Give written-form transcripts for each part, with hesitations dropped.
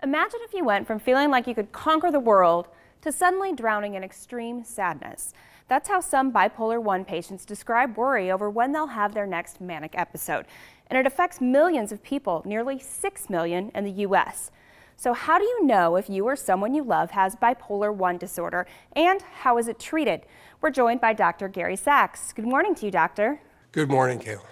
Imagine if you went from feeling like you could conquer the world to suddenly drowning in extreme sadness. That's how some bipolar 1 patients describe worry over when they'll have their next manic episode. And it affects millions of people, nearly 6 million in the U.S. So how do you know if you or someone you love has bipolar 1 disorder, and how is it treated? We're joined by Dr. Gary Sachs. Good morning to you, doctor. Good morning, Kayla.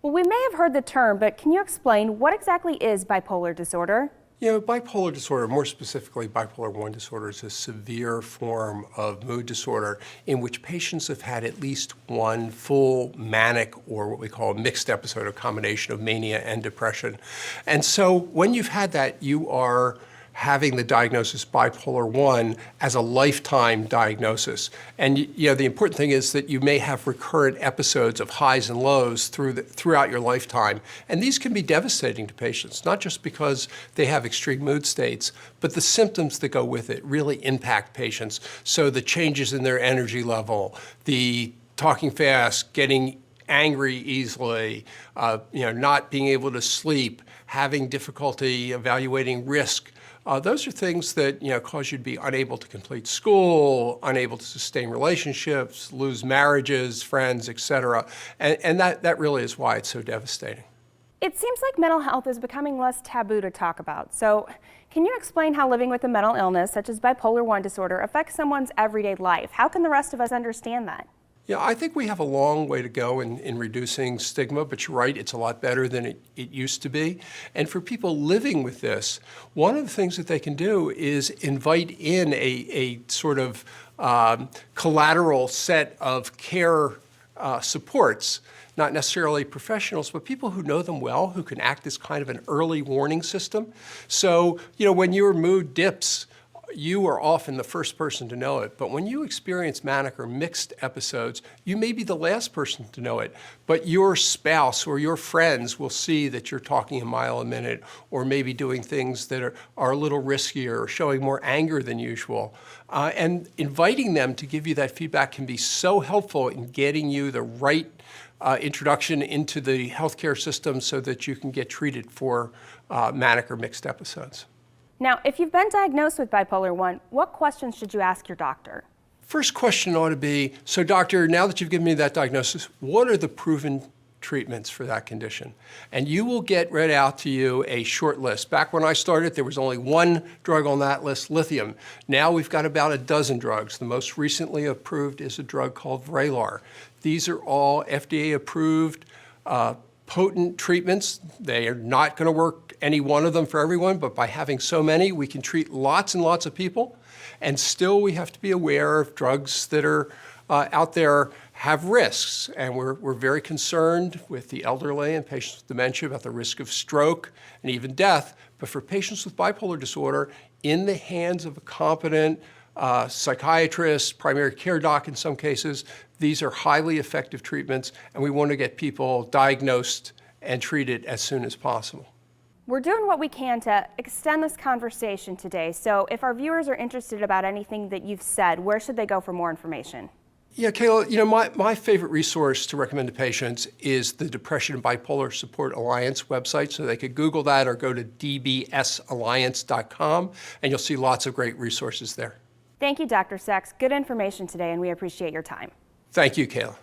Well, we may have heard the term, but can you explain what exactly is bipolar disorder? Bipolar disorder, more specifically bipolar 1 disorder, is a severe form of mood disorder in which patients have had at least one full manic or what we call a mixed episode, a combination of mania and depression. And so when you've had that, you are having the diagnosis bipolar 1 as a lifetime diagnosis. And the important thing is that you may have recurrent episodes of highs and lows throughout your lifetime. And these can be devastating to patients, not just because they have extreme mood states, but the symptoms that go with it really impact patients. So the changes in their energy level, the talking fast, getting angry easily, not being able to sleep, having difficulty evaluating risk. Those are things that cause you to be unable to complete school, unable to sustain relationships, lose marriages, friends, etc. And that really is why it's so devastating. It seems like mental health is becoming less taboo to talk about. So can you explain how living with a mental illness such as bipolar 1 disorder affects someone's everyday life? How can the rest of us understand that? Yeah, I think we have a long way to go in reducing stigma, but you're right, it's a lot better than it used to be. And for people living with this, one of the things that they can do is invite in a sort of collateral set of care supports, not necessarily professionals, but people who know them well, who can act as kind of an early warning system. So, when your mood dips, you are often the first person to know it, but when you experience manic or mixed episodes, you may be the last person to know it, but your spouse or your friends will see that you're talking a mile a minute or maybe doing things that are a little riskier or showing more anger than usual. And inviting them to give you that feedback can be so helpful in getting you the right introduction into the healthcare system so that you can get treated for manic or mixed episodes. Now, if you've been diagnosed with bipolar 1, what questions should you ask your doctor? First question ought to be, so doctor, now that you've given me that diagnosis, what are the proven treatments for that condition? And you will get read out to you a short list. Back when I started, there was only one drug on that list, lithium. Now we've got about a dozen drugs. The most recently approved is a drug called Vraylar. These are all FDA approved, potent treatments. They are not going to work any one of them for everyone, but by having so many, we can treat lots and lots of people. And still we have to be aware of drugs that are out there have risks. And we're very concerned with the elderly and patients with dementia about the risk of stroke and even death. But for patients with bipolar disorder, in the hands of a competent psychiatrist, primary care doc in some cases, these are highly effective treatments, and we want to get people diagnosed and treated as soon as possible. We're doing what we can to extend this conversation today, so if our viewers are interested about anything that you've said, where should they go for more information? Yeah, Kayla, my favorite resource to recommend to patients is the Depression and Bipolar Support Alliance website, so they could Google that or go to dbsalliance.com, and you'll see lots of great resources there. Thank you, Dr. Sachs. Good information today, and we appreciate your time. Thank you, Kayla.